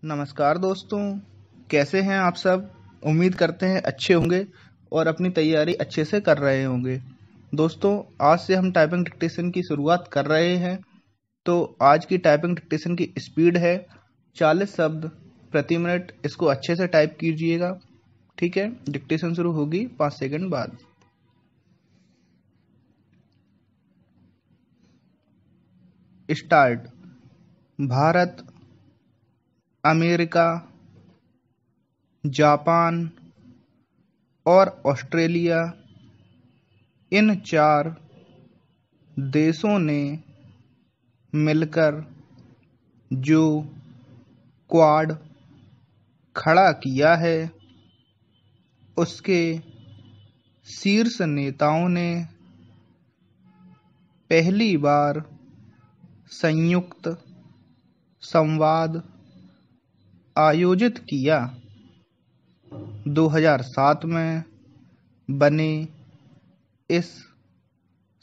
नमस्कार दोस्तों, कैसे हैं आप सब। उम्मीद करते हैं अच्छे होंगे और अपनी तैयारी अच्छे से कर रहे होंगे। दोस्तों, आज से हम टाइपिंग डिक्टेशन की शुरुआत कर रहे हैं। तो आज की टाइपिंग डिक्टेशन की स्पीड है 40 शब्द प्रति मिनट। इसको अच्छे से टाइप कीजिएगा, ठीक है। डिक्टेशन शुरू होगी 5 सेकंड बाद। स्टार्ट। भारत, अमेरिका, जापान और ऑस्ट्रेलिया, इन 4 देशों ने मिलकर जो क्वाड खड़ा किया है, उसके शीर्ष नेताओं ने पहली बार संयुक्त संवाद आयोजित किया। 2007 में बने इस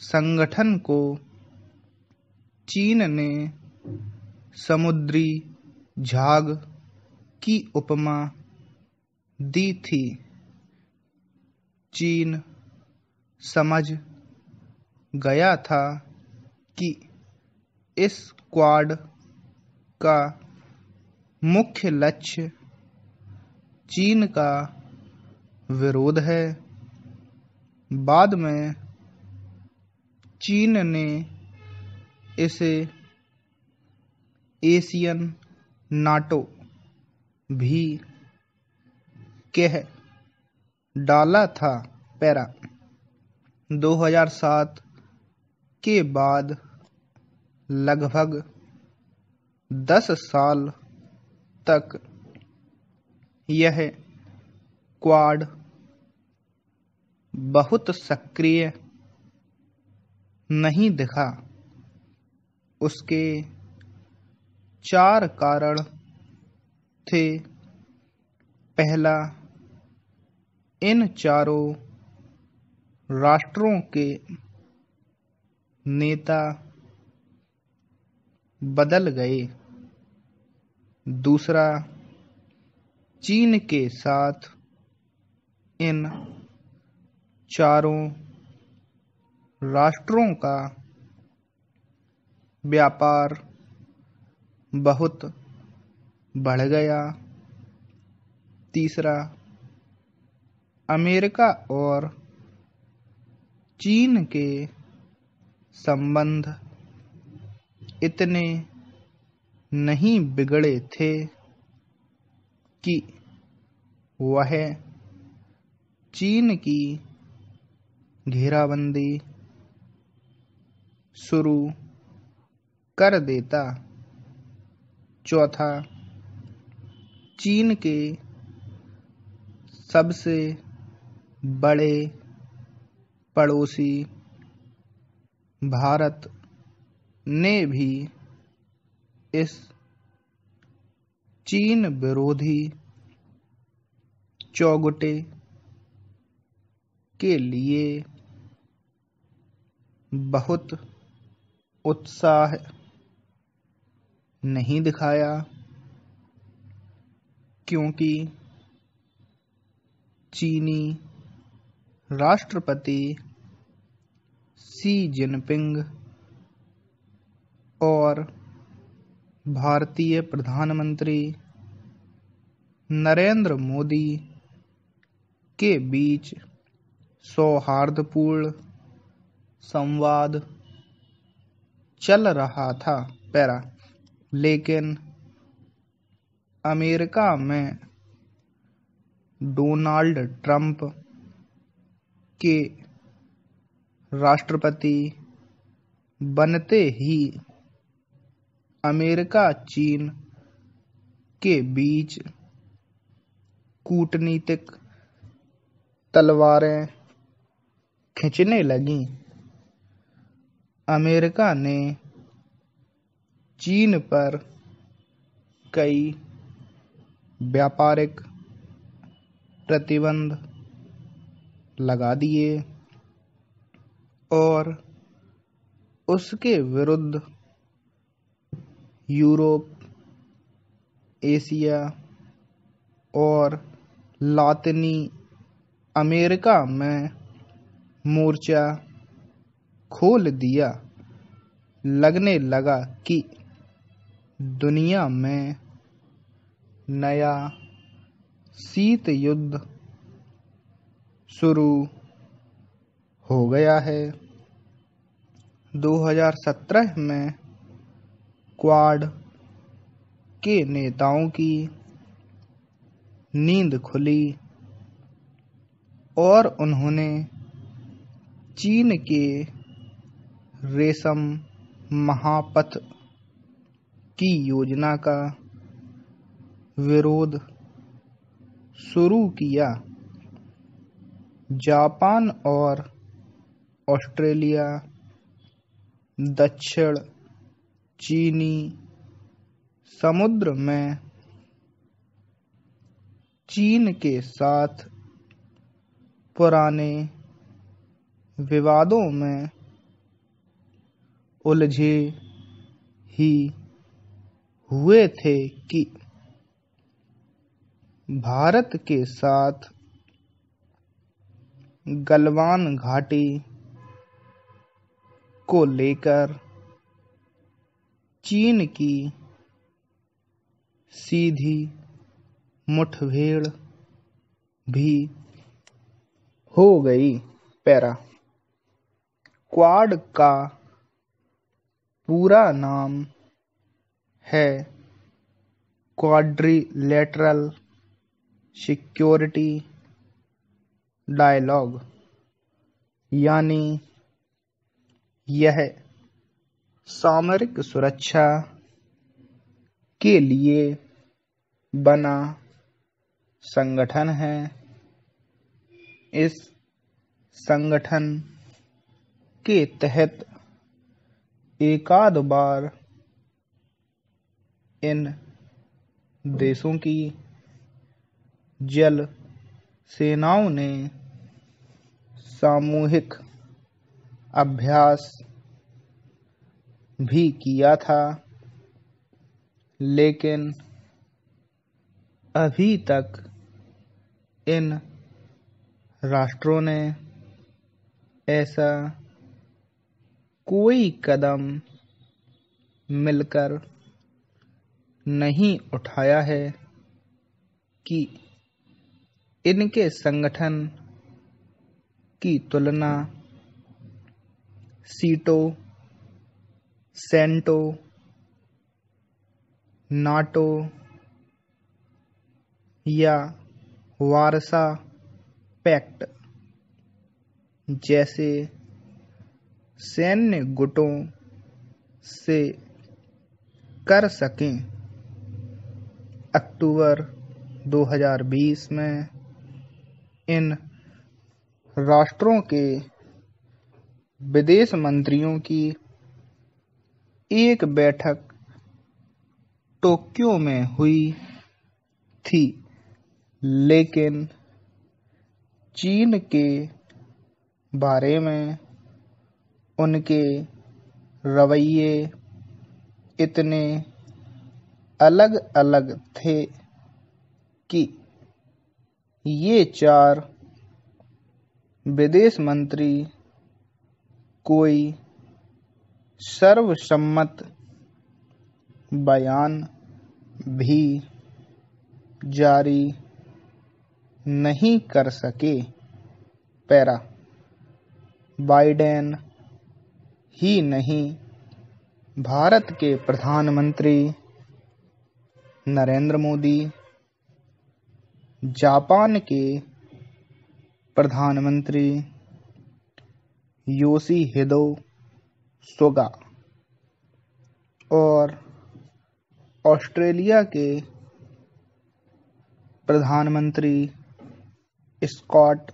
संगठन को चीन ने समुद्री झाग की उपमा दी थी। चीन समझ गया था कि इस क्वाड का मुख्य लक्ष्य चीन का विरोध है। बाद में चीन ने इसे एशियन नाटो भी कह डाला था। 2007 के बाद लगभग 10 साल तक यह क्वाड बहुत सक्रिय नहीं दिखा। उसके 4 कारण थे। पहला, इन चारों राष्ट्रों के नेता बदल गए। दूसरा, चीन के साथ इन चारों राष्ट्रों का व्यापार बहुत बढ़ गया। तीसरा, अमेरिका और चीन के संबंध इतने नहीं बिगड़े थे कि वह चीन की घेराबंदी शुरू कर देता। चौथा, चीन के सबसे बड़े पड़ोसी भारत ने भी इस चीन विरोधी चौगुटे के लिए बहुत उत्साह नहीं दिखाया, क्योंकि चीनी राष्ट्रपति शी जिनपिंग और भारतीय प्रधानमंत्री नरेंद्र मोदी के बीच सौहार्दपूर्ण संवाद चल रहा था। लेकिन अमेरिका में डोनाल्ड ट्रंप के राष्ट्रपति बनते ही अमेरिका चीन के बीच कूटनीतिक तलवारें खिंचने लगीं। अमेरिका ने चीन पर कई व्यापारिक प्रतिबंध लगा दिए और उसके विरुद्ध यूरोप, एशिया और लातिनी अमेरिका में मोर्चा खोल दिया। लगने लगा कि दुनिया में नया शीत युद्ध शुरू हो गया है। 2017 में क्वाड के नेताओं की नींद खुली और उन्होंने चीन के रेशम महापथ की योजना का विरोध शुरू किया। जापान और ऑस्ट्रेलिया दक्षिण चीनी समुद्र में चीन के साथ पुराने विवादों में उलझे ही हुए थे कि भारत के साथ गलवान घाटी को लेकर चीन की सीधी मुठभेड़ भी हो गई। पैरा क्वाड का पूरा नाम है क्वाड्रिलेटरल सिक्योरिटी डायलॉग, यानी यह सामरिक सुरक्षा के लिए बना संगठन है। इस संगठन के तहत एकाध बार इन देशों की जल सेनाओं ने सामूहिक अभ्यास भी किया था, लेकिन अभी तक इन राष्ट्रों ने ऐसा कोई कदम मिलकर नहीं उठाया है कि इनके संगठन की तुलना सीटो, सेंटो, नाटो या वारसा पैक्ट जैसे सैन्य गुटों से कर सकें। अक्टूबर 2020 में इन राष्ट्रों के विदेश मंत्रियों की एक बैठक टोक्यो में हुई थी, लेकिन चीन के बारे में उनके रवैये इतने अलग अलग थे कि ये चार विदेश मंत्री कोई सर्वसम्मत बयान भी जारी नहीं कर सके। पैरा बाइडेन ही नहीं, भारत के प्रधानमंत्री नरेंद्र मोदी, जापान के प्रधानमंत्री योशिहिदे सुगा और ऑस्ट्रेलिया के प्रधानमंत्री स्कॉट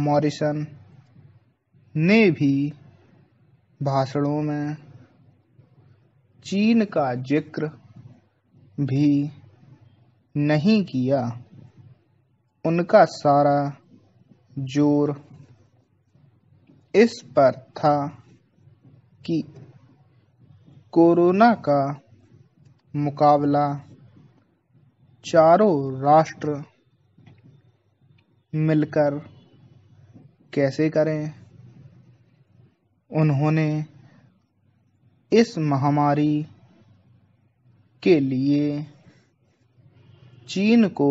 मॉरिसन ने भी भाषणों में चीन का जिक्र भी नहीं किया। उनका सारा जोर इस पर था कि कोरोना का मुकाबला चारों राष्ट्र मिलकर कैसे करें। उन्होंने इस महामारी के लिए चीन को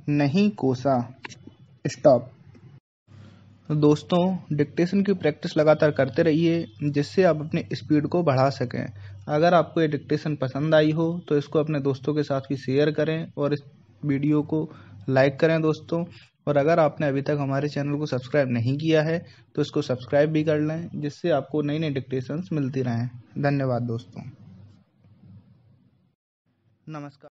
नहीं कोसा। स्टॉप। दोस्तों, डिक्टेशन की प्रैक्टिस लगातार करते रहिए जिससे आप अपनी स्पीड को बढ़ा सकें। अगर आपको ये डिक्टेशन पसंद आई हो तो इसको अपने दोस्तों के साथ भी शेयर करें और इस वीडियो को लाइक करें दोस्तों। और अगर आपने अभी तक हमारे चैनल को सब्सक्राइब नहीं किया है तो इसको सब्सक्राइब भी कर लें जिससे आपको नई नई डिक्टेशंस मिलती रहें। धन्यवाद दोस्तों। नमस्कार।